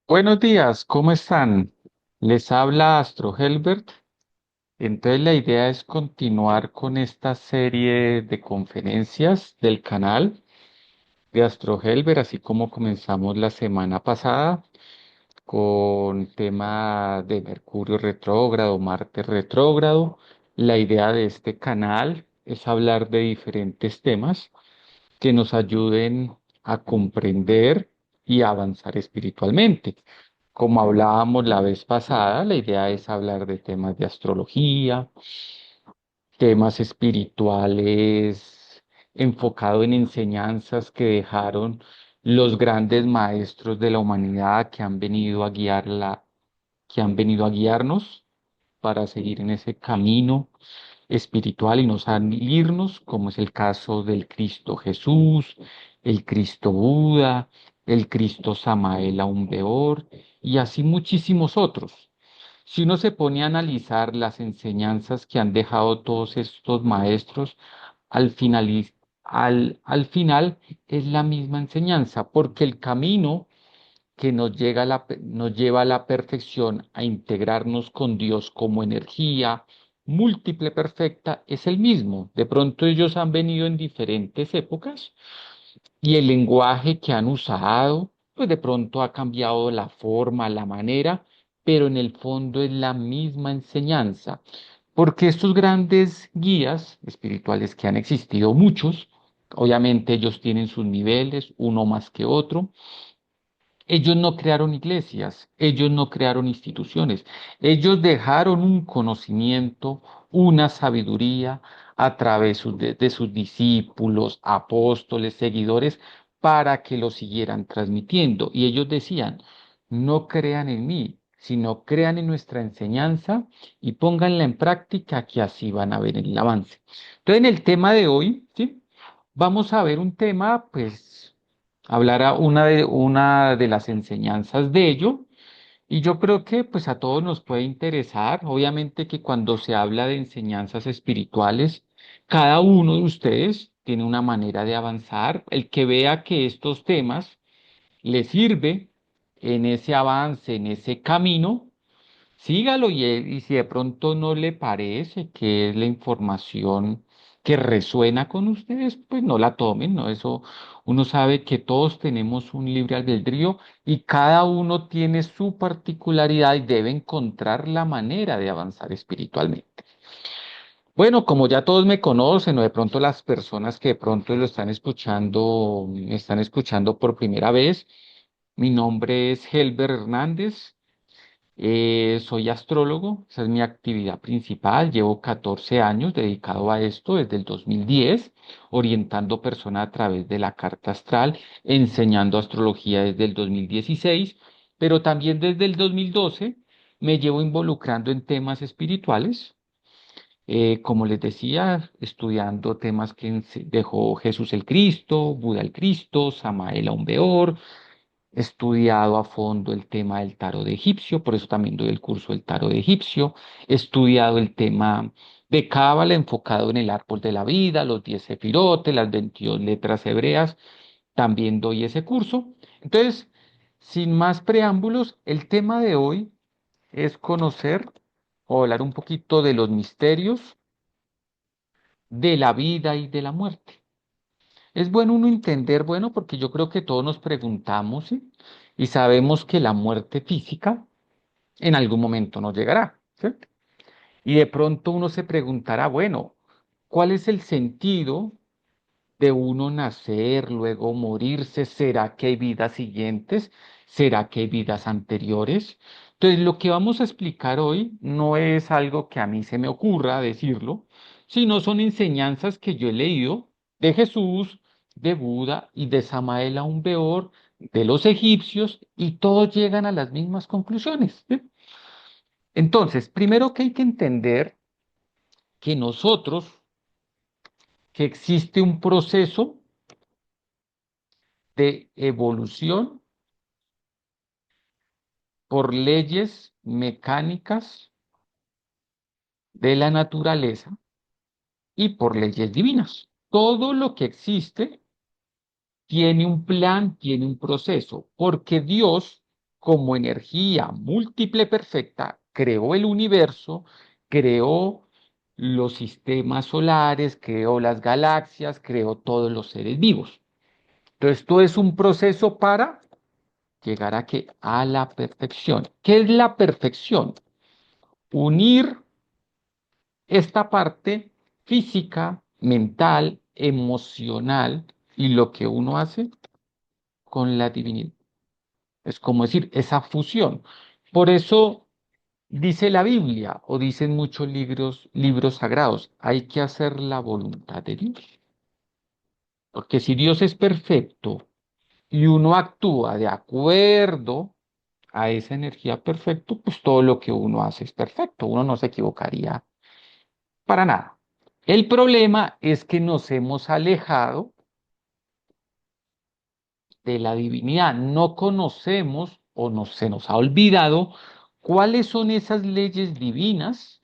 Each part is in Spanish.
Buenos días, ¿cómo están? Les habla Astro Helbert. Entonces la idea es continuar con esta serie de conferencias del canal de Astro Helbert, así como comenzamos la semana pasada con tema de Mercurio retrógrado, Marte retrógrado. La idea de este canal es hablar de diferentes temas que nos ayuden a comprender y a avanzar espiritualmente. Como hablábamos la vez pasada, la idea es hablar de temas de astrología, temas espirituales, enfocado en enseñanzas que dejaron los grandes maestros de la humanidad que han venido a que han venido a guiarnos para seguir en ese camino espiritual y no salirnos, como es el caso del Cristo Jesús, el Cristo Buda, el Cristo Samael Aun Weor y así muchísimos otros. Si uno se pone a analizar las enseñanzas que han dejado todos estos maestros, al final, al final es la misma enseñanza, porque el camino que nos lleva a la perfección, a integrarnos con Dios como energía múltiple perfecta, es el mismo. De pronto ellos han venido en diferentes épocas y el lenguaje que han usado, pues de pronto ha cambiado la forma, la manera, pero en el fondo es la misma enseñanza. Porque estos grandes guías espirituales que han existido, muchos, obviamente ellos tienen sus niveles, uno más que otro, ellos no crearon iglesias, ellos no crearon instituciones, ellos dejaron un conocimiento, una sabiduría a través de sus discípulos, apóstoles, seguidores, para que lo siguieran transmitiendo. Y ellos decían, no crean en mí, sino crean en nuestra enseñanza y pónganla en práctica, que así van a ver el avance. Entonces, en el tema de hoy, ¿sí? Vamos a ver un tema, pues hablar a una de las enseñanzas de ello, y yo creo que pues a todos nos puede interesar. Obviamente que cuando se habla de enseñanzas espirituales, cada uno de ustedes tiene una manera de avanzar. El que vea que estos temas le sirve en ese avance, en ese camino, sígalo, y si de pronto no le parece que es la información que resuena con ustedes, pues no la tomen, ¿no? Eso uno sabe que todos tenemos un libre albedrío y cada uno tiene su particularidad y debe encontrar la manera de avanzar espiritualmente. Bueno, como ya todos me conocen, o de pronto las personas que de pronto lo están escuchando, me están escuchando por primera vez, mi nombre es Helber Hernández. Soy astrólogo, esa es mi actividad principal. Llevo 14 años dedicado a esto desde el 2010, orientando personas a través de la carta astral, enseñando astrología desde el 2016, pero también desde el 2012 me llevo involucrando en temas espirituales. Como les decía, estudiando temas que dejó Jesús el Cristo, Buda el Cristo, Samael Aun Weor. He estudiado a fondo el tema del tarot egipcio, por eso también doy el curso del tarot egipcio. He estudiado el tema de Cábala enfocado en el árbol de la vida, los 10 sefirotes, las 22 letras hebreas. También doy ese curso. Entonces, sin más preámbulos, el tema de hoy es conocer o hablar un poquito de los misterios de la vida y de la muerte. Es bueno uno entender, bueno, porque yo creo que todos nos preguntamos, ¿sí? Y sabemos que la muerte física en algún momento nos llegará, ¿sí? Y de pronto uno se preguntará, bueno, ¿cuál es el sentido de uno nacer, luego morirse? ¿Será que hay vidas siguientes? ¿Será que hay vidas anteriores? Entonces, lo que vamos a explicar hoy no es algo que a mí se me ocurra decirlo, sino son enseñanzas que yo he leído de Jesús, de Buda y de Samael Aun Weor, de los egipcios, y todos llegan a las mismas conclusiones, ¿sí? Entonces, primero que hay que entender que nosotros, que existe un proceso de evolución por leyes mecánicas de la naturaleza y por leyes divinas. Todo lo que existe tiene un plan, tiene un proceso, porque Dios como energía múltiple perfecta, creó el universo, creó los sistemas solares, creó las galaxias, creó todos los seres vivos. Entonces, esto es un proceso para llegar a qué? A la perfección. ¿Qué es la perfección? Unir esta parte física, mental, emocional y lo que uno hace con la divinidad. Es como decir, esa fusión. Por eso dice la Biblia o dicen muchos libros sagrados, hay que hacer la voluntad de Dios. Porque si Dios es perfecto y uno actúa de acuerdo a esa energía perfecta, pues todo lo que uno hace es perfecto. Uno no se equivocaría para nada. El problema es que nos hemos alejado de la divinidad. No conocemos o se nos ha olvidado cuáles son esas leyes divinas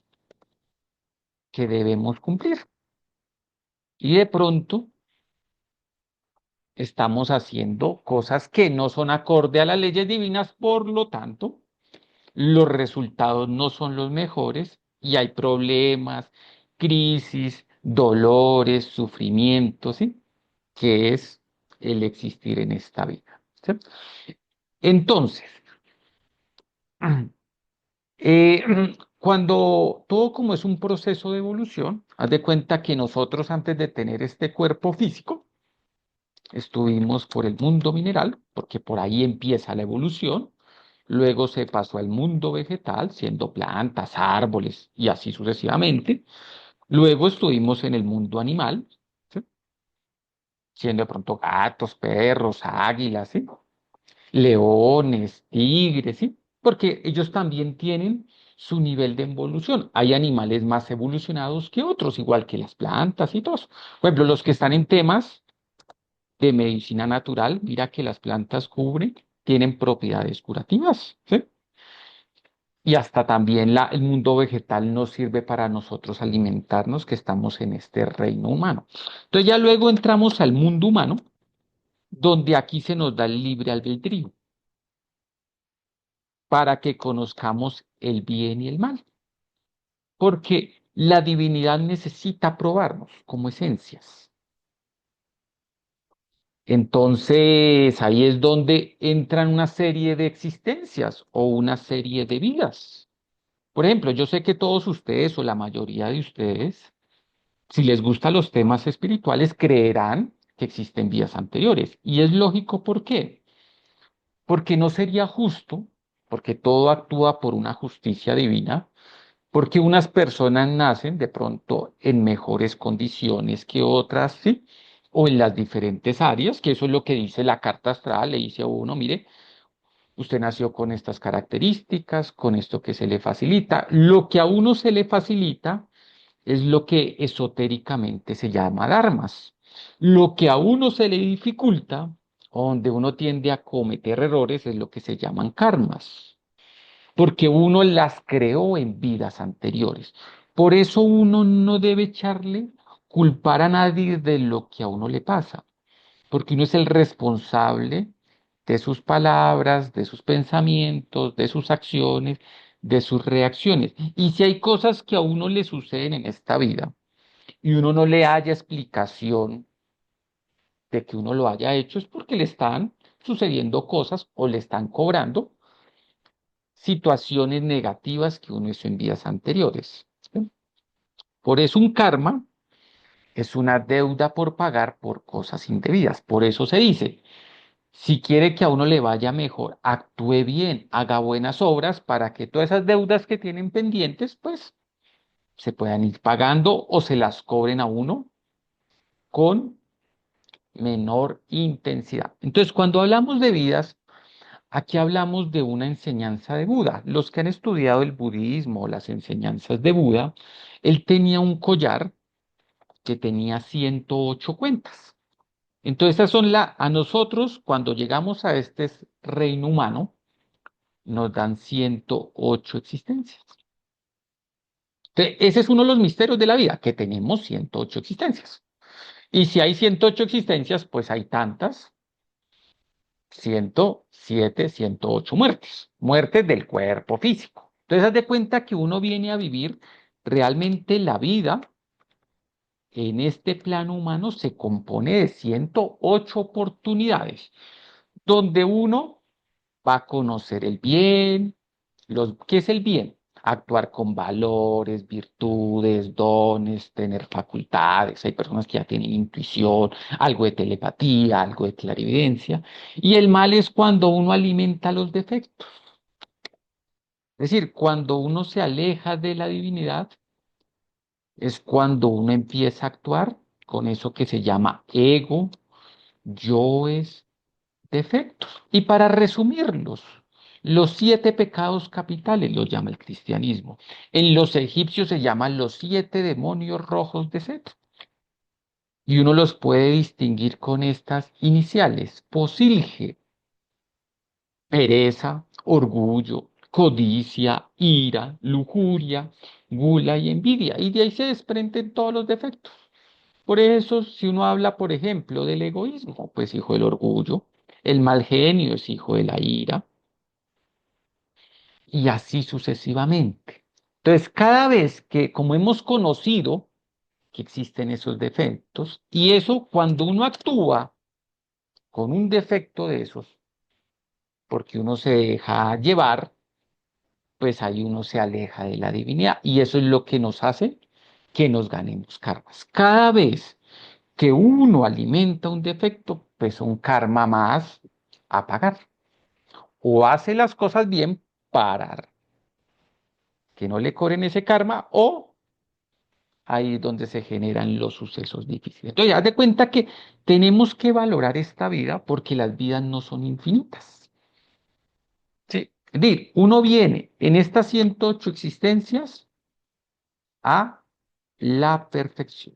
que debemos cumplir. Y de pronto estamos haciendo cosas que no son acorde a las leyes divinas, por lo tanto, los resultados no son los mejores y hay problemas, crisis, dolores, sufrimientos, ¿sí? Que es el existir en esta vida. ¿Sí? Entonces, cuando todo como es un proceso de evolución, haz de cuenta que nosotros antes de tener este cuerpo físico, estuvimos por el mundo mineral, porque por ahí empieza la evolución. Luego se pasó al mundo vegetal, siendo plantas, árboles y así sucesivamente. Luego estuvimos en el mundo animal, ¿sí? Siendo de pronto gatos, perros, águilas, ¿sí? Leones, tigres, ¿sí? Porque ellos también tienen su nivel de evolución. Hay animales más evolucionados que otros, igual que las plantas y todos. Por ejemplo, los que están en temas de medicina natural, mira que las plantas cubren, tienen propiedades curativas, ¿sí? Y hasta también el mundo vegetal nos sirve para nosotros alimentarnos, que estamos en este reino humano. Entonces ya luego entramos al mundo humano, donde aquí se nos da el libre albedrío para que conozcamos el bien y el mal, porque la divinidad necesita probarnos como esencias. Entonces, ahí es donde entran una serie de existencias o una serie de vidas. Por ejemplo, yo sé que todos ustedes o la mayoría de ustedes, si les gustan los temas espirituales, creerán que existen vidas anteriores. Y es lógico, ¿por qué? Porque no sería justo, porque todo actúa por una justicia divina, porque unas personas nacen de pronto en mejores condiciones que otras, ¿sí? O en las diferentes áreas, que eso es lo que dice la carta astral, le dice a uno, mire, usted nació con estas características, con esto que se le facilita. Lo que a uno se le facilita es lo que esotéricamente se llama dharmas. Lo que a uno se le dificulta, o donde uno tiende a cometer errores, es lo que se llaman karmas, porque uno las creó en vidas anteriores. Por eso uno no debe echarle culpar a nadie de lo que a uno le pasa, porque uno es el responsable de sus palabras, de sus pensamientos, de sus acciones, de sus reacciones. Y si hay cosas que a uno le suceden en esta vida y uno no le haya explicación de que uno lo haya hecho, es porque le están sucediendo cosas o le están cobrando situaciones negativas que uno hizo en vidas anteriores. ¿Sí? Por eso un karma es una deuda por pagar por cosas indebidas. Por eso se dice, si quiere que a uno le vaya mejor, actúe bien, haga buenas obras para que todas esas deudas que tienen pendientes, pues se puedan ir pagando o se las cobren a uno con menor intensidad. Entonces, cuando hablamos de vidas, aquí hablamos de una enseñanza de Buda. Los que han estudiado el budismo, las enseñanzas de Buda, él tenía un collar que tenía 108 cuentas. Entonces, esas son a nosotros, cuando llegamos a este reino humano, nos dan 108 existencias. Entonces, ese es uno de los misterios de la vida, que tenemos 108 existencias. Y si hay 108 existencias, pues hay tantas 107, 108 muertes, muertes del cuerpo físico. Entonces, haz de cuenta que uno viene a vivir realmente la vida en este plano humano se compone de 108 oportunidades, donde uno va a conocer el bien, ¿qué es el bien? Actuar con valores, virtudes, dones, tener facultades. Hay personas que ya tienen intuición, algo de telepatía, algo de clarividencia. Y el mal es cuando uno alimenta los defectos. Es decir, cuando uno se aleja de la divinidad, es cuando uno empieza a actuar con eso que se llama ego, yoes, defectos. Y para resumirlos, los 7 pecados capitales los llama el cristianismo. En los egipcios se llaman los 7 demonios rojos de Set. Y uno los puede distinguir con estas iniciales: posilge, pereza, orgullo, codicia, ira, lujuria, gula y envidia. Y de ahí se desprenden todos los defectos. Por eso, si uno habla, por ejemplo, del egoísmo, pues hijo del orgullo, el mal genio es hijo de la ira, y así sucesivamente. Entonces, cada vez que, como hemos conocido que existen esos defectos, y eso cuando uno actúa con un defecto de esos, porque uno se deja llevar, pues ahí uno se aleja de la divinidad, y eso es lo que nos hace que nos ganemos karmas. Cada vez que uno alimenta un defecto, pues un karma más a pagar. O hace las cosas bien para que no le cobren ese karma, o ahí es donde se generan los sucesos difíciles. Entonces, haz de cuenta que tenemos que valorar esta vida porque las vidas no son infinitas. Sí. Es decir, uno viene en estas 108 existencias a la perfección.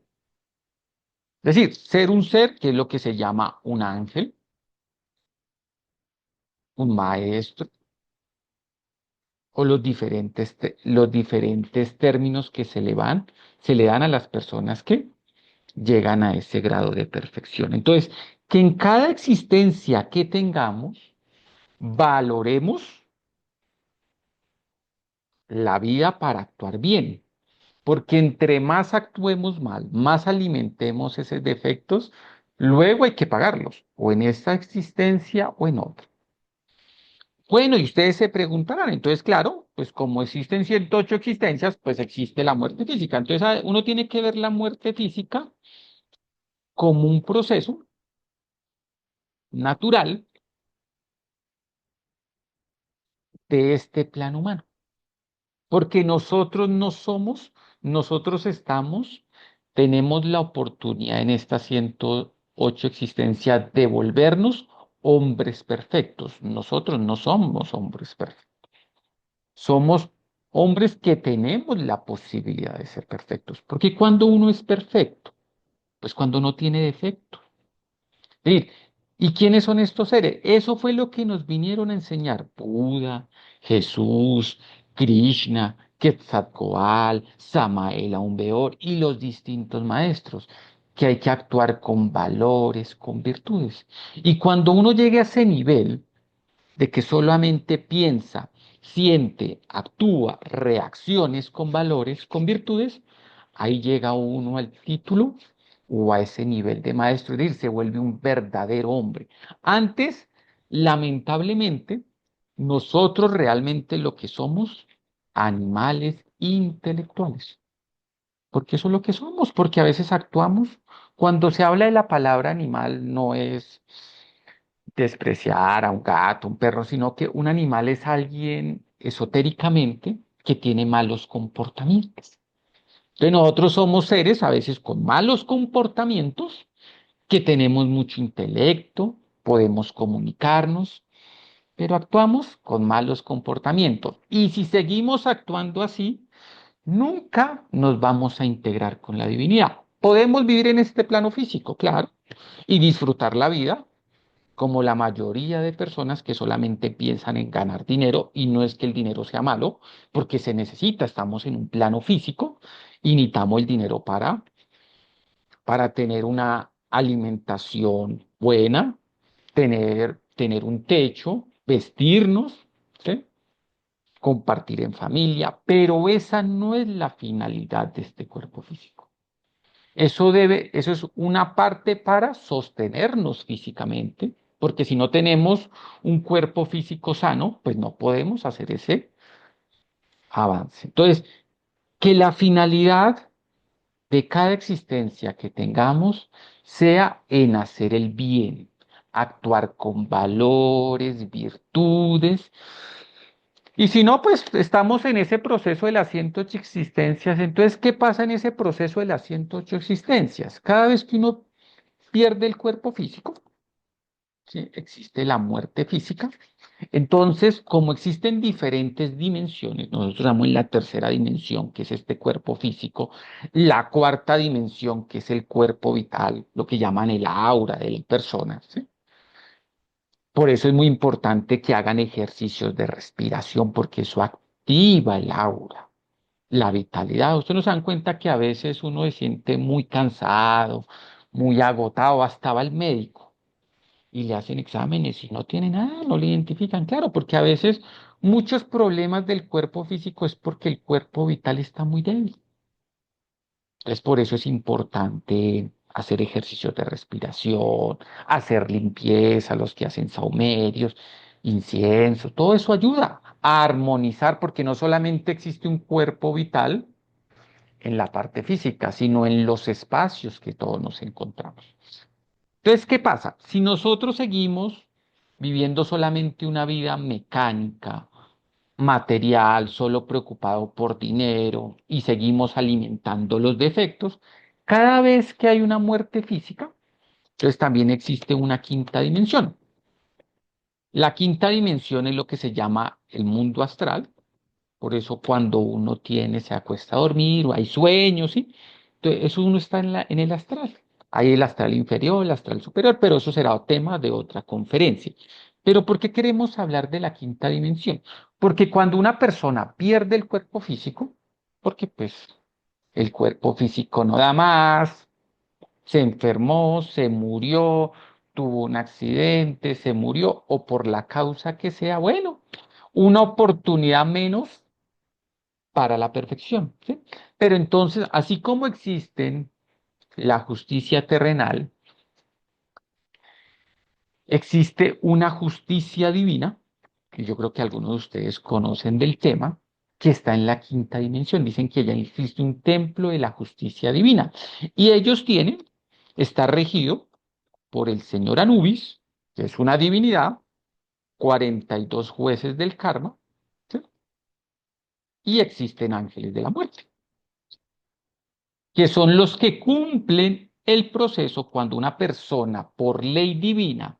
Es decir, ser un ser que es lo que se llama un ángel, un maestro, o los diferentes términos que se le dan a las personas que llegan a ese grado de perfección. Entonces, que en cada existencia que tengamos, valoremos la vida para actuar bien, porque entre más actuemos mal, más alimentemos esos defectos, luego hay que pagarlos, o en esta existencia o en otra. Bueno, y ustedes se preguntarán, entonces, claro, pues como existen 108 existencias, pues existe la muerte física. Entonces, uno tiene que ver la muerte física como un proceso natural de este plano humano. Porque nosotros no somos, nosotros estamos, tenemos la oportunidad en esta 108 existencia de volvernos hombres perfectos. Nosotros no somos hombres perfectos. Somos hombres que tenemos la posibilidad de ser perfectos. Porque cuando uno es perfecto, pues cuando no tiene defectos. Sí. ¿Y quiénes son estos seres? Eso fue lo que nos vinieron a enseñar Buda, Jesús, Krishna, Quetzalcóatl, Samael Aumbeor y los distintos maestros, que hay que actuar con valores, con virtudes. Y cuando uno llegue a ese nivel de que solamente piensa, siente, actúa, reacciones con valores, con virtudes, ahí llega uno al título o a ese nivel de maestro, es decir, se vuelve un verdadero hombre. Antes, lamentablemente, nosotros realmente lo que somos, animales intelectuales, porque eso es lo que somos, porque a veces actuamos, cuando se habla de la palabra animal, no es despreciar a un gato, un perro, sino que un animal es alguien esotéricamente que tiene malos comportamientos. Entonces nosotros somos seres a veces con malos comportamientos, que tenemos mucho intelecto, podemos comunicarnos, pero actuamos con malos comportamientos. Y si seguimos actuando así, nunca nos vamos a integrar con la divinidad. Podemos vivir en este plano físico, claro, y disfrutar la vida como la mayoría de personas que solamente piensan en ganar dinero, y no es que el dinero sea malo, porque se necesita, estamos en un plano físico y necesitamos el dinero para tener una alimentación buena, tener tener un techo, vestirnos, ¿sí? Compartir en familia, pero esa no es la finalidad de este cuerpo físico. Eso es una parte para sostenernos físicamente, porque si no tenemos un cuerpo físico sano, pues no podemos hacer ese avance. Entonces, que la finalidad de cada existencia que tengamos sea en hacer el bien, actuar con valores, virtudes. Y si no, pues estamos en ese proceso de las 108 existencias. Entonces, ¿qué pasa en ese proceso de las 108 existencias? Cada vez que uno pierde el cuerpo físico, ¿sí? Existe la muerte física. Entonces, como existen diferentes dimensiones, nosotros estamos en la tercera dimensión, que es este cuerpo físico, la cuarta dimensión, que es el cuerpo vital, lo que llaman el aura de la persona, ¿sí? Por eso es muy importante que hagan ejercicios de respiración, porque eso activa el aura, la vitalidad. Ustedes no se dan cuenta que a veces uno se siente muy cansado, muy agotado, hasta va al médico y le hacen exámenes y no tiene nada, no le identifican, claro, porque a veces muchos problemas del cuerpo físico es porque el cuerpo vital está muy débil. Entonces, por eso es importante hacer ejercicios de respiración, hacer limpieza, los que hacen saumerios, incienso, todo eso ayuda a armonizar, porque no solamente existe un cuerpo vital en la parte física, sino en los espacios que todos nos encontramos. Entonces, ¿qué pasa? Si nosotros seguimos viviendo solamente una vida mecánica, material, solo preocupado por dinero y seguimos alimentando los defectos, cada vez que hay una muerte física, entonces también existe una quinta dimensión. La quinta dimensión es lo que se llama el mundo astral. Por eso cuando uno tiene, se acuesta a dormir o hay sueños, ¿sí? Entonces, eso uno está en el astral. Hay el astral inferior, el astral superior, pero eso será tema de otra conferencia. Pero ¿por qué queremos hablar de la quinta dimensión? Porque cuando una persona pierde el cuerpo físico, porque pues el cuerpo físico no da más, se enfermó, se murió, tuvo un accidente, se murió, o por la causa que sea, bueno, una oportunidad menos para la perfección, ¿sí? Pero entonces, así como existen la justicia terrenal, existe una justicia divina, que yo creo que algunos de ustedes conocen del tema, que está en la quinta dimensión. Dicen que ya existe un templo de la justicia divina. Y ellos tienen, está regido por el señor Anubis, que es una divinidad, 42 jueces del karma, ¿sí? Y existen ángeles de la muerte, que son los que cumplen el proceso cuando una persona por ley divina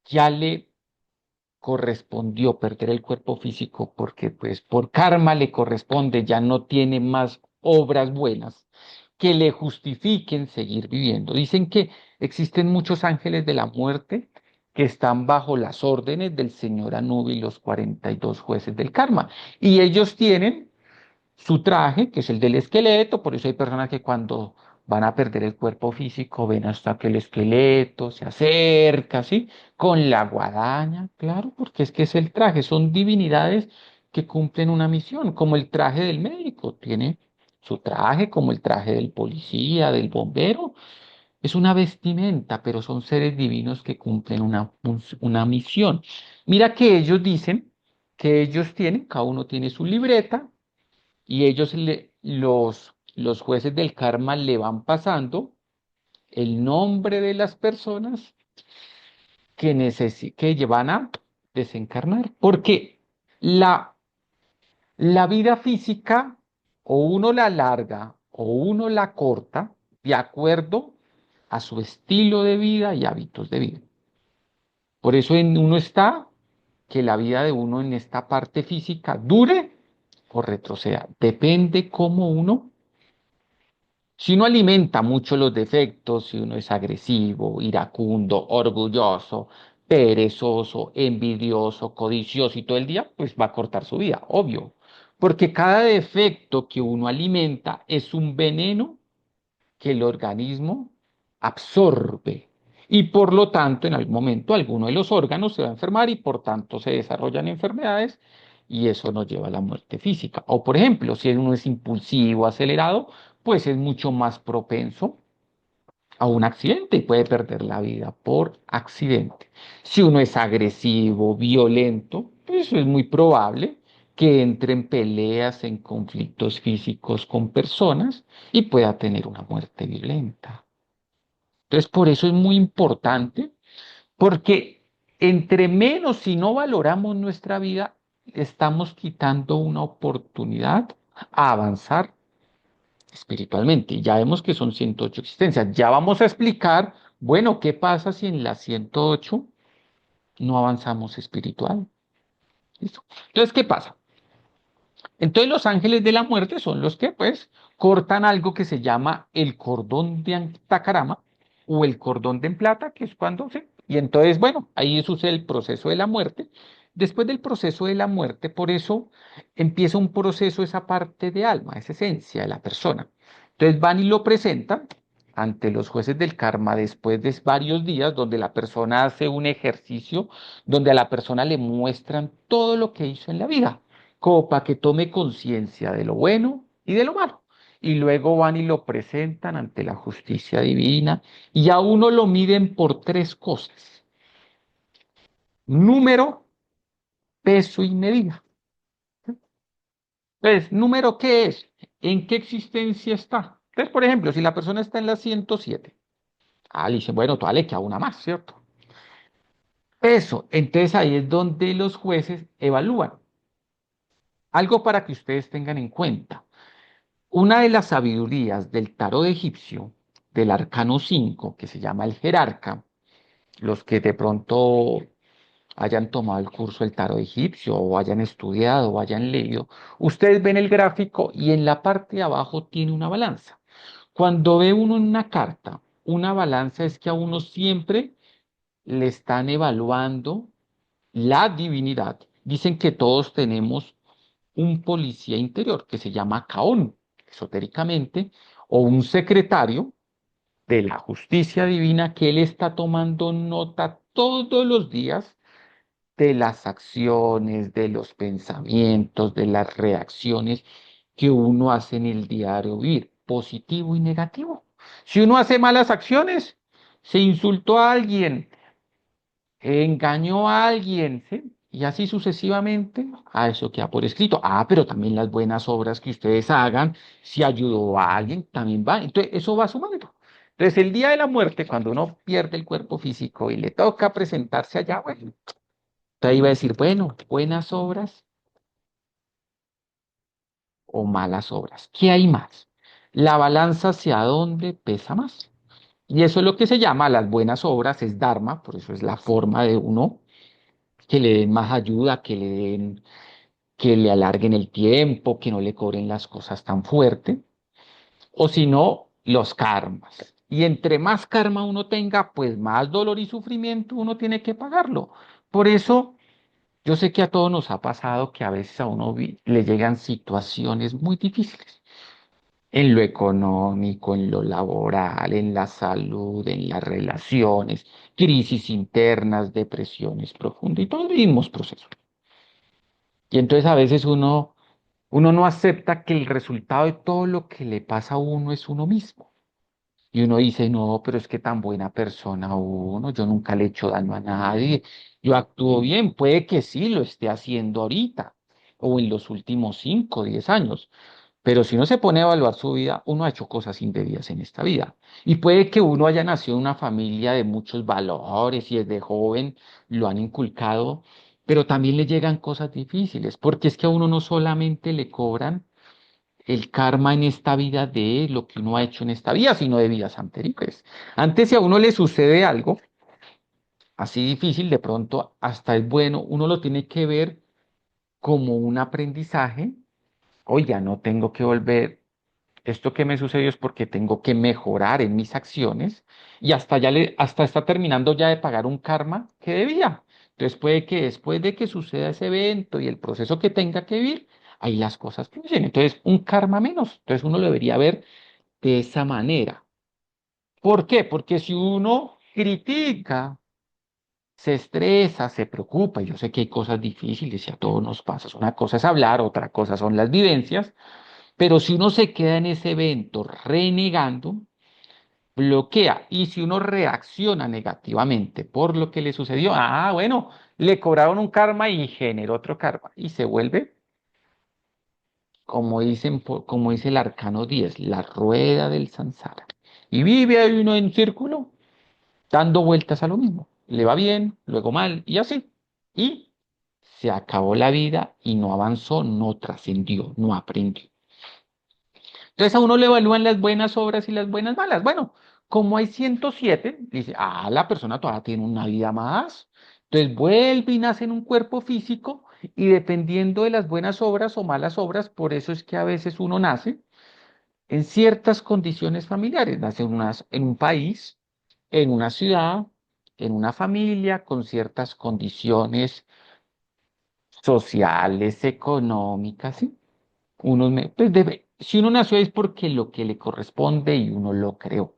ya le correspondió perder el cuerpo físico porque pues por karma le corresponde, ya no tiene más obras buenas que le justifiquen seguir viviendo. Dicen que existen muchos ángeles de la muerte que están bajo las órdenes del señor Anubis, los 42 jueces del karma, y ellos tienen su traje, que es el del esqueleto. Por eso hay personas que cuando van a perder el cuerpo físico ven hasta que el esqueleto se acerca, ¿sí? Con la guadaña, claro, porque es que es el traje, son divinidades que cumplen una misión, como el traje del médico, tiene su traje, como el traje del policía, del bombero, es una vestimenta, pero son seres divinos que cumplen una misión. Mira que ellos dicen que ellos tienen, cada uno tiene su libreta, y los jueces del karma le van pasando el nombre de las personas que van a desencarnar, porque la, la vida física o uno la larga o uno la corta de acuerdo a su estilo de vida y hábitos de vida. Por eso en uno está que la vida de uno en esta parte física dure o retroceda. Depende cómo uno. Si uno alimenta mucho los defectos, si uno es agresivo, iracundo, orgulloso, perezoso, envidioso, codicioso y todo el día, pues va a cortar su vida, obvio. Porque cada defecto que uno alimenta es un veneno que el organismo absorbe y por lo tanto en algún momento alguno de los órganos se va a enfermar y por tanto se desarrollan enfermedades y eso nos lleva a la muerte física. O por ejemplo, si uno es impulsivo, acelerado, pues es mucho más propenso a un accidente y puede perder la vida por accidente. Si uno es agresivo, violento, pues es muy probable que entre en peleas, en conflictos físicos con personas y pueda tener una muerte violenta. Entonces, por eso es muy importante, porque entre menos si no valoramos nuestra vida, estamos quitando una oportunidad a avanzar espiritualmente. Ya vemos que son 108 existencias. Ya vamos a explicar, bueno, ¿qué pasa si en las 108 no avanzamos espiritual? ¿Listo? Entonces, ¿qué pasa? Entonces los ángeles de la muerte son los que pues cortan algo que se llama el cordón de Antacarama o el cordón de en plata, que es cuando se... Y entonces, bueno, ahí sucede el proceso de la muerte. Después del proceso de la muerte, por eso empieza un proceso, esa parte de alma, esa esencia de la persona. Entonces van y lo presentan ante los jueces del karma después de varios días, donde la persona hace un ejercicio, donde a la persona le muestran todo lo que hizo en la vida como para que tome conciencia de lo bueno y de lo malo. Y luego van y lo presentan ante la justicia divina y a uno lo miden por tres cosas: número, peso y medida. Entonces, ¿número qué es? ¿En qué existencia está? Entonces, por ejemplo, si la persona está en la 107, le dicen, bueno, tú dale que a una más, ¿cierto? Peso, entonces ahí es donde los jueces evalúan. Algo para que ustedes tengan en cuenta. Una de las sabidurías del tarot egipcio, del arcano 5 que se llama el jerarca, los que de pronto hayan tomado el curso del tarot egipcio o hayan estudiado o hayan leído, ustedes ven el gráfico y en la parte de abajo tiene una balanza. Cuando ve uno en una carta, una balanza es que a uno siempre le están evaluando la divinidad. Dicen que todos tenemos un policía interior que se llama Caón, esotéricamente, o un secretario de la justicia divina que él está tomando nota todos los días de las acciones, de los pensamientos, de las reacciones que uno hace en el diario vivir, positivo y negativo. Si uno hace malas acciones, se insultó a alguien, engañó a alguien, ¿sí? Y así sucesivamente, a eso queda por escrito. Pero también las buenas obras que ustedes hagan, si ayudó a alguien, también va. Entonces, eso va sumando. Entonces, el día de la muerte, cuando uno pierde el cuerpo físico y le toca presentarse allá, bueno, entonces iba a decir, bueno, buenas obras o malas obras. ¿Qué hay más? La balanza hacia dónde pesa más. Y eso es lo que se llama las buenas obras, es Dharma, por eso es la forma de uno que le den más ayuda, que le alarguen el tiempo, que no le cobren las cosas tan fuerte, o si no, los karmas. Y entre más karma uno tenga, pues más dolor y sufrimiento uno tiene que pagarlo. Por eso, yo sé que a todos nos ha pasado que a veces a uno le llegan situaciones muy difíciles. En lo económico, en lo laboral, en la salud, en las relaciones, crisis internas, depresiones profundas y todos vivimos procesos. Y entonces a veces uno no acepta que el resultado de todo lo que le pasa a uno es uno mismo. Y uno dice, no, pero es que tan buena persona uno, yo nunca le he hecho daño a nadie, yo actúo bien, puede que sí lo esté haciendo ahorita o en los últimos 5 o 10 años, pero si uno se pone a evaluar su vida, uno ha hecho cosas indebidas en esta vida. Y puede que uno haya nacido en una familia de muchos valores y desde joven lo han inculcado, pero también le llegan cosas difíciles, porque es que a uno no solamente le cobran el karma en esta vida de lo que uno ha hecho en esta vida, sino de vidas anteriores. Antes, si a uno le sucede algo así difícil, de pronto hasta es bueno, uno lo tiene que ver como un aprendizaje. Oiga, no tengo que volver, esto que me sucedió es porque tengo que mejorar en mis acciones y hasta está terminando ya de pagar un karma que debía. Entonces puede que después de que suceda ese evento y el proceso que tenga que vivir, ahí las cosas fluyen. Entonces, un karma menos. Entonces uno lo debería ver de esa manera. ¿Por qué? Porque si uno critica, se estresa, se preocupa. Y yo sé que hay cosas difíciles y a todos nos pasa. Una cosa es hablar, otra cosa son las vivencias. Pero si uno se queda en ese evento renegando, bloquea. Y si uno reacciona negativamente por lo que le sucedió, bueno, le cobraron un karma y generó otro karma. Y se vuelve, como dicen, como dice el Arcano 10, la rueda del samsara. Y vive ahí uno en círculo, dando vueltas a lo mismo. Le va bien, luego mal, y así. Y se acabó la vida y no avanzó, no trascendió, no aprendió. Entonces a uno le evalúan las buenas obras y las buenas malas. Bueno, como hay 107, dice, la persona todavía tiene una vida más. Entonces vuelve y nace en un cuerpo físico y dependiendo de las buenas obras o malas obras, por eso es que a veces uno nace en ciertas condiciones familiares. Nace en un país, en una ciudad, en una familia, con ciertas condiciones sociales, económicas, ¿sí? Pues si uno nació es porque lo que le corresponde y uno lo creó,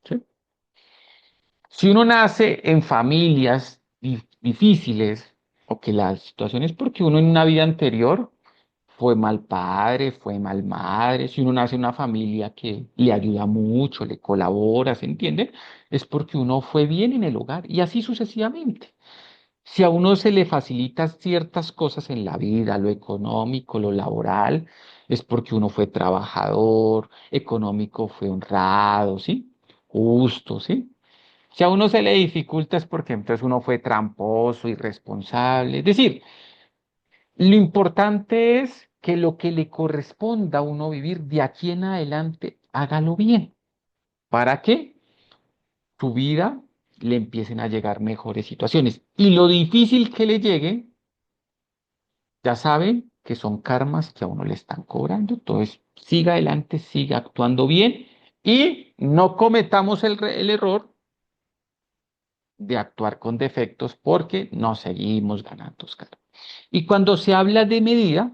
¿sí? Si uno nace en familias difíciles, o que la situación es porque uno en una vida anterior fue mal padre, fue mal madre, si uno nace en una familia que le ayuda mucho, le colabora, ¿se entiende? Es porque uno fue bien en el hogar y así sucesivamente. Si a uno se le facilitan ciertas cosas en la vida, lo económico, lo laboral, es porque uno fue trabajador, económico fue honrado, ¿sí? Justo, ¿sí? Si a uno se le dificulta es porque entonces uno fue tramposo, irresponsable. Es decir, lo importante es que lo que le corresponda a uno vivir de aquí en adelante, hágalo bien. ¿Para qué? Tu vida le empiecen a llegar mejores situaciones. Y lo difícil que le llegue, ya saben que son karmas que a uno le están cobrando. Entonces, siga adelante, siga actuando bien y no cometamos el error de actuar con defectos porque no seguimos ganando karma. Y cuando se habla de medida,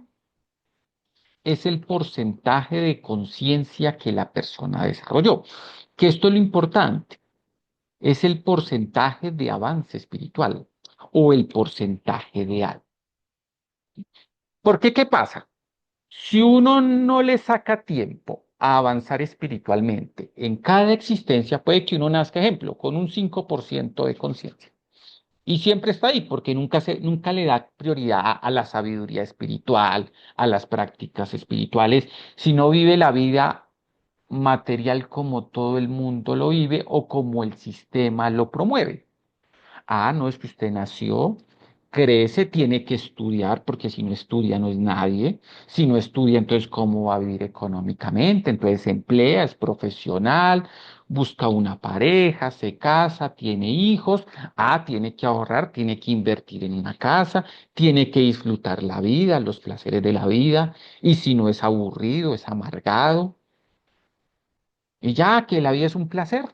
es el porcentaje de conciencia que la persona desarrolló. Que esto es lo importante, es el porcentaje de avance espiritual o el porcentaje de alma. ¿Por qué? ¿Qué pasa? Si uno no le saca tiempo a avanzar espiritualmente en cada existencia, puede que uno nazca, ejemplo, con un 5% de conciencia. Y siempre está ahí, porque nunca le da prioridad a la sabiduría espiritual, a las prácticas espirituales, sino vive la vida material como todo el mundo lo vive o como el sistema lo promueve. No, es que usted nació, crece, tiene que estudiar, porque si no estudia no es nadie. Si no estudia, entonces ¿cómo va a vivir económicamente? Entonces se emplea, es profesional, busca una pareja, se casa, tiene hijos. Tiene que ahorrar, tiene que invertir en una casa, tiene que disfrutar la vida, los placeres de la vida. Y si no es aburrido, es amargado. Y ya que la vida es un placer.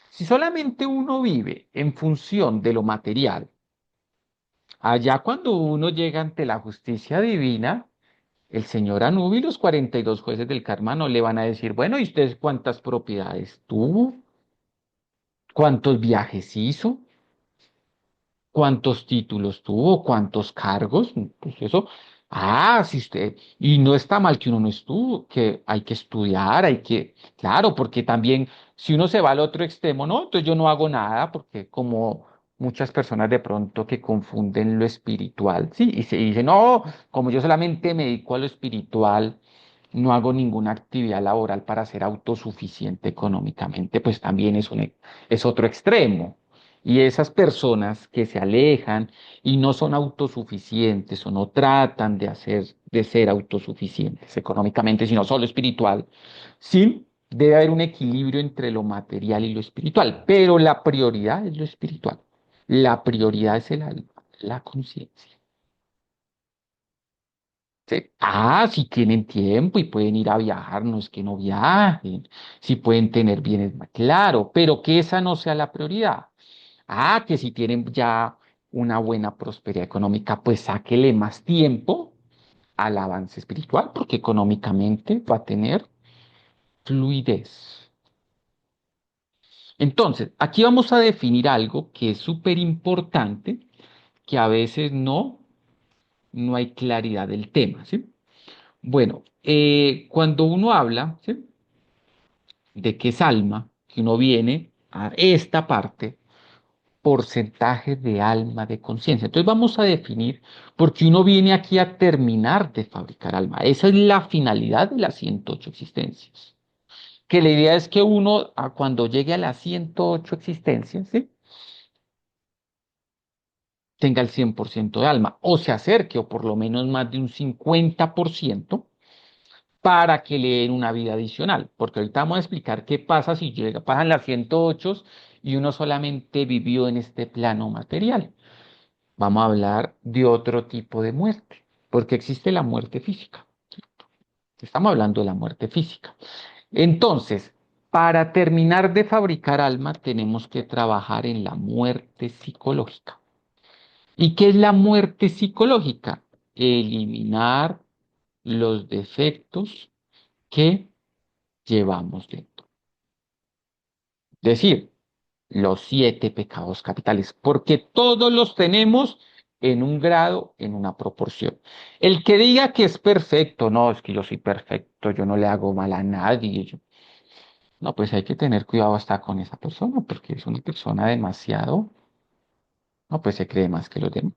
Si solamente uno vive en función de lo material, allá cuando uno llega ante la justicia divina, el señor Anubis y los 42 jueces del karma no le van a decir, bueno, ¿y usted cuántas propiedades tuvo? ¿Cuántos viajes hizo? ¿Cuántos títulos tuvo? ¿Cuántos cargos? Pues eso. Si usted, y no está mal que uno no estudie, que hay que estudiar, claro, porque también si uno se va al otro extremo, no, entonces yo no hago nada, porque como muchas personas de pronto que confunden lo espiritual, sí, y se dicen, no, como yo solamente me dedico a lo espiritual, no hago ninguna actividad laboral para ser autosuficiente económicamente, pues también es otro extremo. Y esas personas que se alejan y no son autosuficientes o no tratan de ser autosuficientes económicamente, sino solo espiritual, sí, debe haber un equilibrio entre lo material y lo espiritual, pero la prioridad es lo espiritual. La prioridad es el alma, la conciencia. Sí. Si tienen tiempo y pueden ir a viajar, no es que no viajen, si pueden tener bienes, claro, pero que esa no sea la prioridad. Que si tienen ya una buena prosperidad económica, pues sáquele más tiempo al avance espiritual, porque económicamente va a tener fluidez. Entonces, aquí vamos a definir algo que es súper importante, que a veces no hay claridad del tema, ¿sí? Bueno, cuando uno habla, ¿sí?, de qué es alma, que uno viene a esta parte, porcentaje de alma de conciencia. Entonces vamos a definir, porque uno viene aquí a terminar de fabricar alma. Esa es la finalidad de las 108 existencias. Que la idea es que uno, cuando llegue a las 108 existencias, ¿sí?, tenga el 100% de alma, o se acerque, o por lo menos más de un 50%, para que le den una vida adicional. Porque ahorita vamos a explicar qué pasa si pasan las 108 y uno solamente vivió en este plano material. Vamos a hablar de otro tipo de muerte, porque existe la muerte física. Estamos hablando de la muerte física. Entonces, para terminar de fabricar alma, tenemos que trabajar en la muerte psicológica. ¿Y qué es la muerte psicológica? Eliminar los defectos que llevamos dentro. Es decir, los 7 pecados capitales, porque todos los tenemos en un grado, en una proporción. El que diga que es perfecto, no, es que yo soy perfecto, yo no le hago mal a nadie. No, pues hay que tener cuidado hasta con esa persona, porque es una persona demasiado, no, pues se cree más que los demás.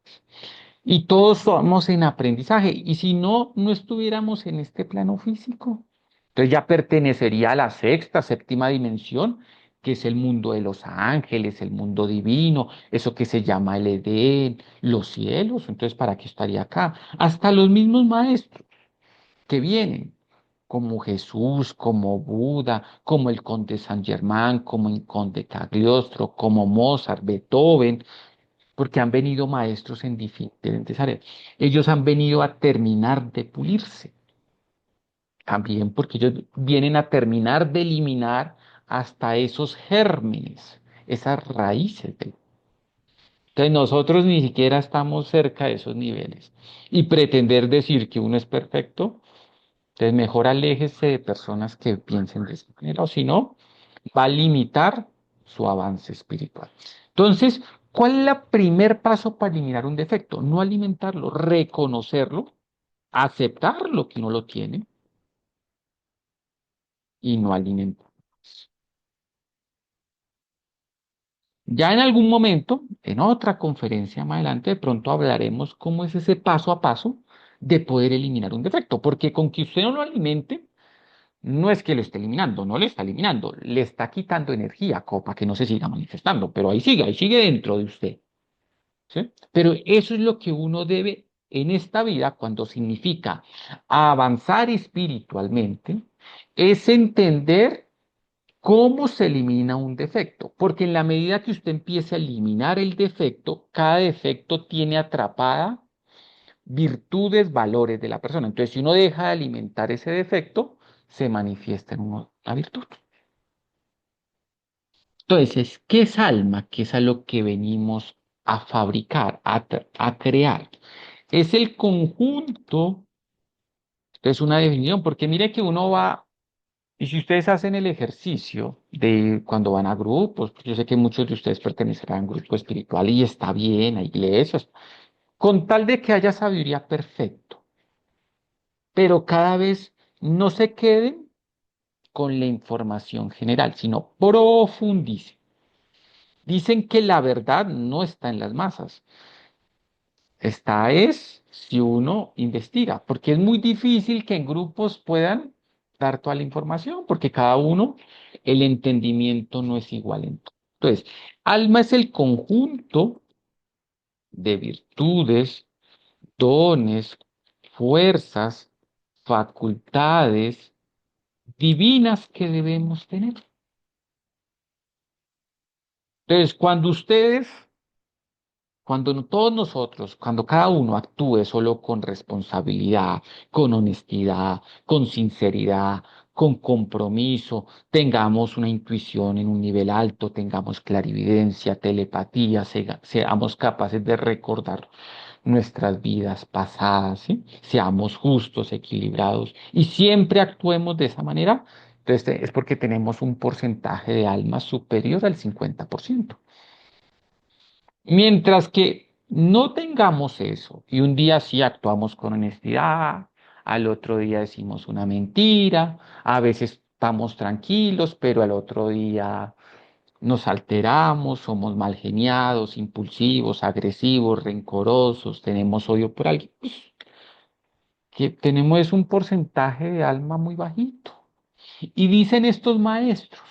Y todos somos en aprendizaje. Y si no, no estuviéramos en este plano físico. Entonces ya pertenecería a la sexta, séptima dimensión, que es el mundo de los ángeles, el mundo divino, eso que se llama el Edén, los cielos. Entonces, ¿para qué estaría acá? Hasta los mismos maestros que vienen, como Jesús, como Buda, como el conde Saint Germain, como el conde Cagliostro, como Mozart, Beethoven, porque han venido maestros en diferentes áreas. Ellos han venido a terminar de pulirse, también porque ellos vienen a terminar de eliminar hasta esos gérmenes, esas raíces. Entonces nosotros ni siquiera estamos cerca de esos niveles. Y pretender decir que uno es perfecto, entonces mejor aléjese de personas que piensen de esa manera, o si no, va a limitar su avance espiritual. Entonces, ¿cuál es el primer paso para eliminar un defecto? No alimentarlo, reconocerlo, aceptar lo que uno lo tiene y no alimentarlo. Ya en algún momento, en otra conferencia más adelante, de pronto hablaremos cómo es ese paso a paso de poder eliminar un defecto, porque con que usted no lo alimente, no es que lo esté eliminando, no le está eliminando, le está quitando energía como para que no se siga manifestando, pero ahí sigue dentro de usted. ¿Sí? Pero eso es lo que uno debe en esta vida cuando significa avanzar espiritualmente, es entender cómo se elimina un defecto, porque en la medida que usted empiece a eliminar el defecto, cada defecto tiene atrapada virtudes, valores de la persona. Entonces, si uno deja de alimentar ese defecto, se manifiesta en uno la virtud. Entonces, ¿qué es alma? ¿Qué es a lo que venimos a fabricar, a crear? Es el conjunto, esto es una definición, porque mire que uno va, y si ustedes hacen el ejercicio de cuando van a grupos, pues yo sé que muchos de ustedes pertenecerán a un grupo espiritual y está bien, a iglesias, con tal de que haya sabiduría perfecto, pero cada vez no se queden con la información general, sino profundicen. Dicen que la verdad no está en las masas. Esta es si uno investiga, porque es muy difícil que en grupos puedan dar toda la información, porque cada uno, el entendimiento no es igual en todo. Entonces, alma es el conjunto de virtudes, dones, fuerzas, facultades divinas que debemos tener. Entonces, todos nosotros, cuando cada uno actúe solo con responsabilidad, con honestidad, con sinceridad, con compromiso, tengamos una intuición en un nivel alto, tengamos clarividencia, telepatía, seamos capaces de recordar nuestras vidas pasadas, ¿sí? Seamos justos, equilibrados y siempre actuemos de esa manera, Entonces, es porque tenemos un porcentaje de alma superior al 50%. Mientras que no tengamos eso y un día sí actuamos con honestidad, al otro día decimos una mentira, a veces estamos tranquilos, pero al otro día nos alteramos, somos mal geniados, impulsivos, agresivos, rencorosos, tenemos odio por alguien, pues, que tenemos es un porcentaje de alma muy bajito. Y dicen estos maestros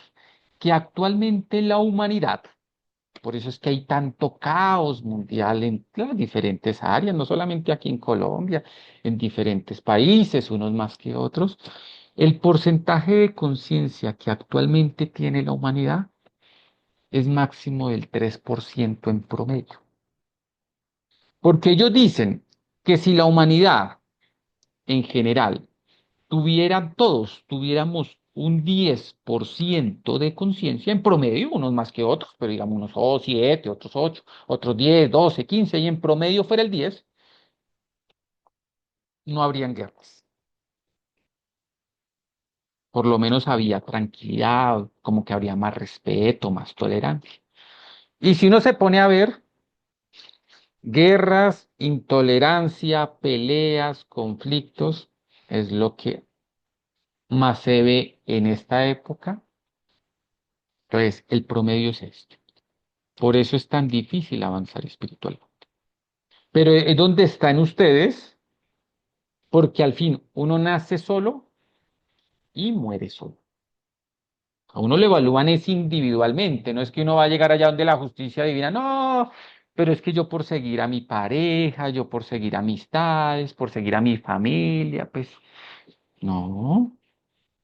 que actualmente la humanidad, por eso es que hay tanto caos mundial en las diferentes áreas, no solamente aquí en Colombia, en diferentes países, unos más que otros, el porcentaje de conciencia que actualmente tiene la humanidad es máximo del 3% en promedio. Porque ellos dicen que si la humanidad en general tuviéramos un 10% de conciencia en promedio, unos más que otros, pero digamos unos 7, otros 8, otros 10, 12, 15, y en promedio fuera el 10, no habrían guerras. Por lo menos había tranquilidad, como que habría más respeto, más tolerancia. Y si uno se pone a ver, guerras, intolerancia, peleas, conflictos, es lo que más se ve en esta época. Entonces, el promedio es este. Por eso es tan difícil avanzar espiritualmente. Pero es donde están ustedes, porque al fin uno nace solo y muere solo. A uno le evalúan es individualmente, no es que uno va a llegar allá donde la justicia divina, no, pero es que yo por seguir a mi pareja, yo por seguir amistades, por seguir a mi familia, pues no,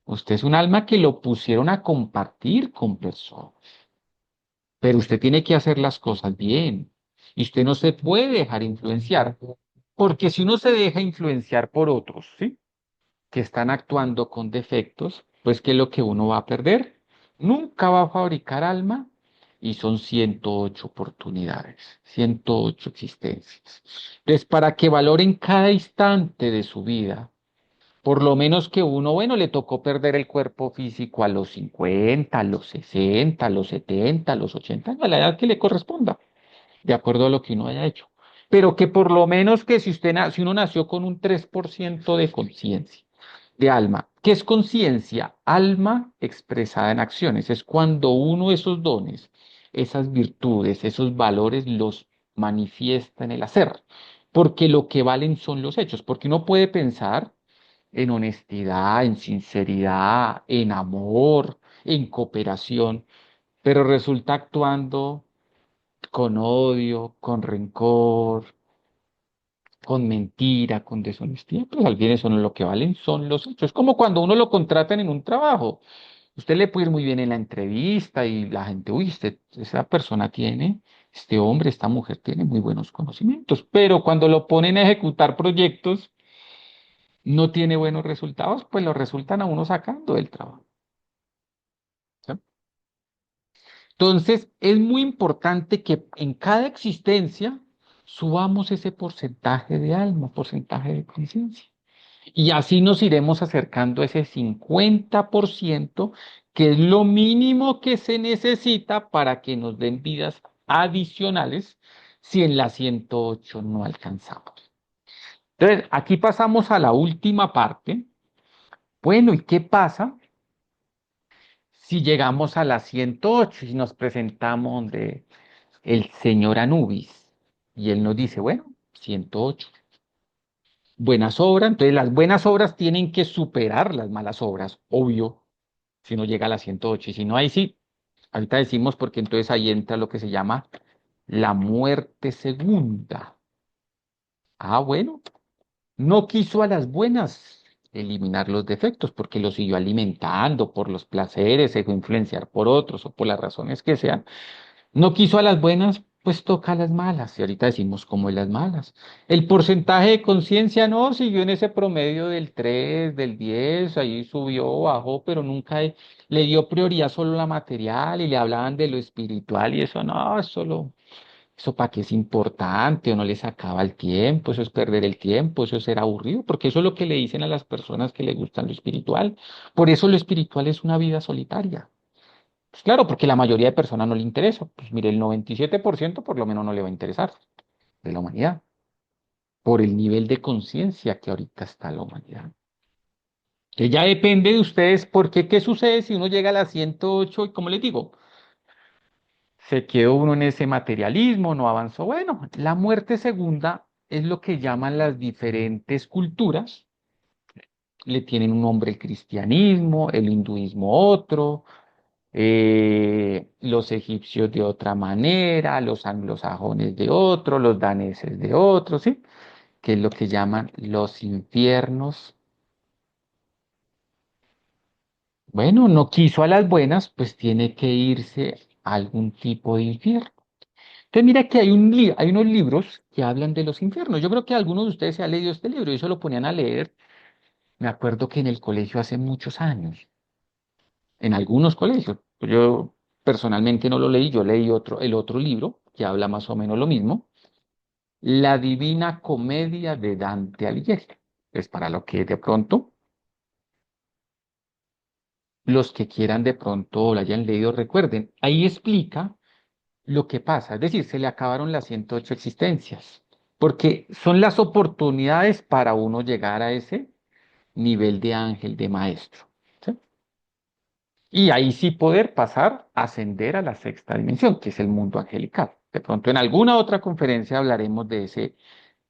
usted es un alma que lo pusieron a compartir con personas. Pero usted tiene que hacer las cosas bien. Y usted no se puede dejar influenciar, porque si uno se deja influenciar por otros, ¿sí? Que están actuando con defectos, pues ¿qué es lo que uno va a perder? Nunca va a fabricar alma y son 108 oportunidades, 108 existencias. Entonces, para que valoren cada instante de su vida, por lo menos que uno, bueno, le tocó perder el cuerpo físico a los 50, a los 60, a los 70, a los 80, a la edad que le corresponda, de acuerdo a lo que uno haya hecho. Pero que por lo menos que si uno nació con un 3% de conciencia, de alma, ¿qué es conciencia? Alma expresada en acciones. Es cuando uno esos dones, esas virtudes, esos valores los manifiesta en el hacer. Porque lo que valen son los hechos. Porque uno puede pensar en honestidad, en sinceridad, en amor, en cooperación, pero resulta actuando con odio, con rencor, con mentira, con deshonestidad, pues al fin eso no es lo que valen, son los hechos. Es como cuando uno lo contratan en un trabajo. Usted le puede ir muy bien en la entrevista y la gente, uy, esa persona tiene, este hombre, esta mujer tiene muy buenos conocimientos, pero cuando lo ponen a ejecutar proyectos, no tiene buenos resultados, pues lo resultan a uno sacando del trabajo. ¿Sí? Entonces, es muy importante que en cada existencia subamos ese porcentaje de alma, porcentaje de conciencia. Y así nos iremos acercando a ese 50%, que es lo mínimo que se necesita para que nos den vidas adicionales si en la 108 no alcanzamos. Entonces, aquí pasamos a la última parte. Bueno, ¿y qué pasa si llegamos a la 108 y nos presentamos donde el señor Anubis y él nos dice, bueno, 108, buenas obras, entonces las buenas obras tienen que superar las malas obras, obvio, si no llega a la 108 y si no, ahí sí, ahorita decimos porque entonces ahí entra lo que se llama la muerte segunda. Ah, bueno, no quiso a las buenas eliminar los defectos porque los siguió alimentando por los placeres, se dejó influenciar por otros o por las razones que sean. No quiso a las buenas, pues toca a las malas. Y ahorita decimos cómo es las malas. El porcentaje de conciencia no siguió en ese promedio del 3, del 10, ahí subió, bajó, pero nunca le dio prioridad solo a la material y le hablaban de lo espiritual y eso no, ¿Eso para qué es importante? ¿O no les acaba el tiempo? ¿Eso es perder el tiempo? ¿Eso es ser aburrido? Porque eso es lo que le dicen a las personas que les gustan lo espiritual. Por eso lo espiritual es una vida solitaria. Pues claro, porque la mayoría de personas no le interesa. Pues mire, el 97% por lo menos no le va a interesar de la humanidad, por el nivel de conciencia que ahorita está la humanidad. Que ya depende de ustedes, porque ¿qué sucede si uno llega a las 108 y como les digo, se quedó uno en ese materialismo, no avanzó? Bueno, la muerte segunda es lo que llaman las diferentes culturas. Le tienen un nombre el cristianismo, el hinduismo otro, los egipcios de otra manera, los anglosajones de otro, los daneses de otro, ¿sí? Que es lo que llaman los infiernos. Bueno, no quiso a las buenas, pues tiene que irse a algún tipo de infierno. Entonces, mira que hay unos libros que hablan de los infiernos. Yo creo que algunos de ustedes se han leído este libro y eso lo ponían a leer. Me acuerdo que en el colegio hace muchos años, en algunos colegios. Yo personalmente no lo leí, yo leí el otro libro que habla más o menos lo mismo, La Divina Comedia de Dante Alighieri. Es para lo que de pronto los que quieran de pronto lo hayan leído recuerden. Ahí explica lo que pasa, es decir, se le acabaron las 108 existencias, porque son las oportunidades para uno llegar a ese nivel de ángel, de maestro, ¿sí? Y ahí sí poder pasar, ascender a la sexta dimensión, que es el mundo angelical. De pronto en alguna otra conferencia hablaremos de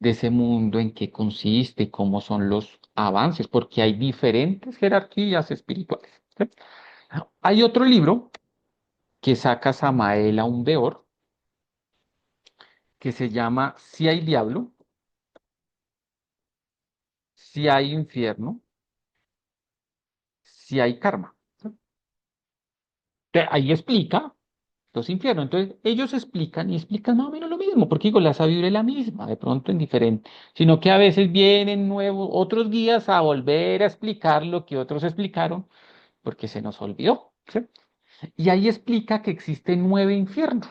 ese mundo, en qué consiste, cómo son los avances, porque hay diferentes jerarquías espirituales, ¿sí? Hay otro libro que saca Samael Aun Weor, que se llama Si hay diablo, si hay infierno, si hay karma, ¿sí? Ahí explica los infiernos. Entonces, ellos explican y explican más o menos lo mismo, porque digo, la sabiduría es la misma, de pronto en diferente, sino que a veces vienen nuevos, otros guías a volver a explicar lo que otros explicaron, porque se nos olvidó, ¿sí? Y ahí explica que existen 9 infiernos.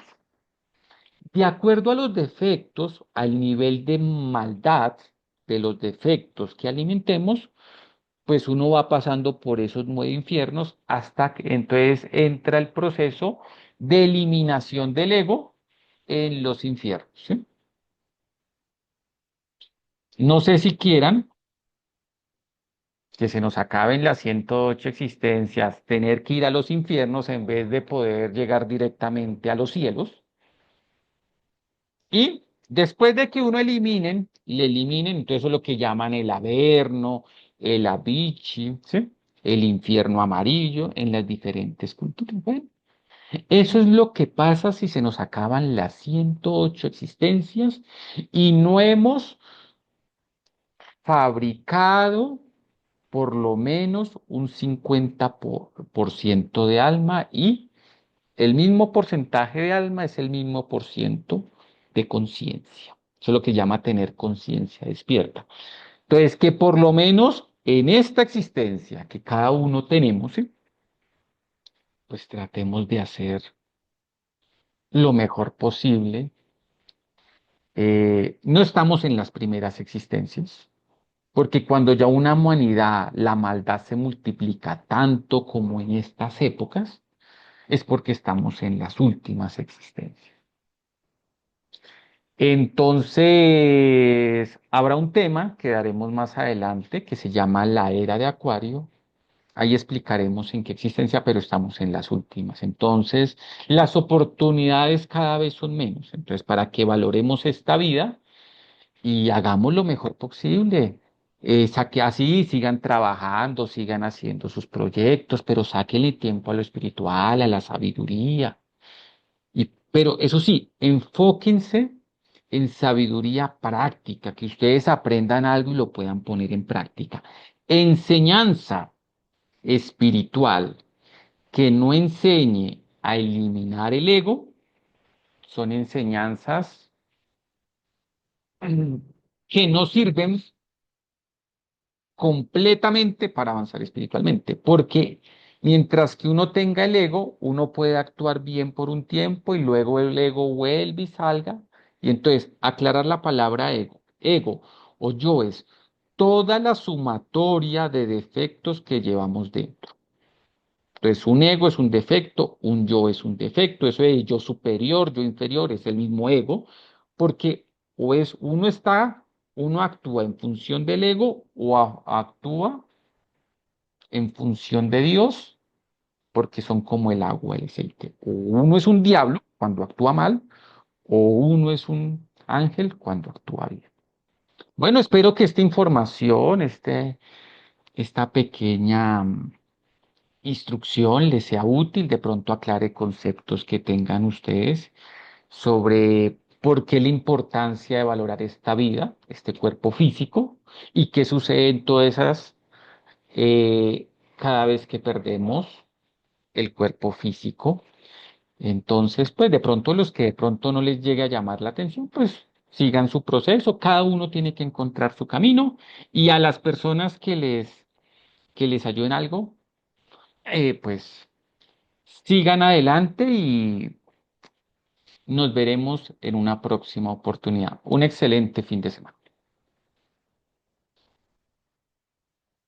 De acuerdo a los defectos, al nivel de maldad de los defectos que alimentemos, pues uno va pasando por esos 9 infiernos hasta que entonces entra el proceso de eliminación del ego en los infiernos, ¿sí? No sé si quieran que se nos acaben las 108 existencias, tener que ir a los infiernos en vez de poder llegar directamente a los cielos. Y después de que uno le eliminen, entonces eso es lo que llaman el Averno, el Avicii, ¿sí? El infierno amarillo en las diferentes culturas. Bueno, eso es lo que pasa si se nos acaban las 108 existencias y no hemos fabricado por lo menos un 50% de alma y el mismo porcentaje de alma es el mismo por ciento de conciencia. Eso es lo que llama tener conciencia despierta. Entonces, que por lo menos en esta existencia que cada uno tenemos, ¿sí? Pues tratemos de hacer lo mejor posible. No estamos en las primeras existencias, porque cuando ya una humanidad, la maldad se multiplica tanto como en estas épocas, es porque estamos en las últimas existencias. Entonces, habrá un tema que daremos más adelante que se llama la era de Acuario. Ahí explicaremos en qué existencia, pero estamos en las últimas. Entonces, las oportunidades cada vez son menos. Entonces, para que valoremos esta vida y hagamos lo mejor posible. Así sigan trabajando, sigan haciendo sus proyectos, pero sáquenle tiempo a lo espiritual, a la sabiduría. Pero eso sí, enfóquense en sabiduría práctica, que ustedes aprendan algo y lo puedan poner en práctica. Enseñanza espiritual que no enseñe a eliminar el ego son enseñanzas que no sirven completamente para avanzar espiritualmente, porque mientras que uno tenga el ego, uno puede actuar bien por un tiempo y luego el ego vuelve y salga, Y entonces, aclarar la palabra ego. Ego o yo es toda la sumatoria de defectos que llevamos dentro. Entonces, un ego es un defecto, un yo es un defecto, eso de yo superior, yo inferior, es el mismo ego, porque o es uno actúa en función del ego o actúa en función de Dios, porque son como el agua y el aceite. O uno es un diablo cuando actúa mal, o uno es un ángel cuando actúa bien. Bueno, espero que esta información, esta pequeña instrucción les sea útil, de pronto aclare conceptos que tengan ustedes sobre por qué la importancia de valorar esta vida, este cuerpo físico, y qué sucede en todas esas cada vez que perdemos el cuerpo físico. Entonces, pues de pronto los que de pronto no les llegue a llamar la atención, pues sigan su proceso, cada uno tiene que encontrar su camino y a las personas que les ayuden algo, pues sigan adelante y nos veremos en una próxima oportunidad. Un excelente fin de semana.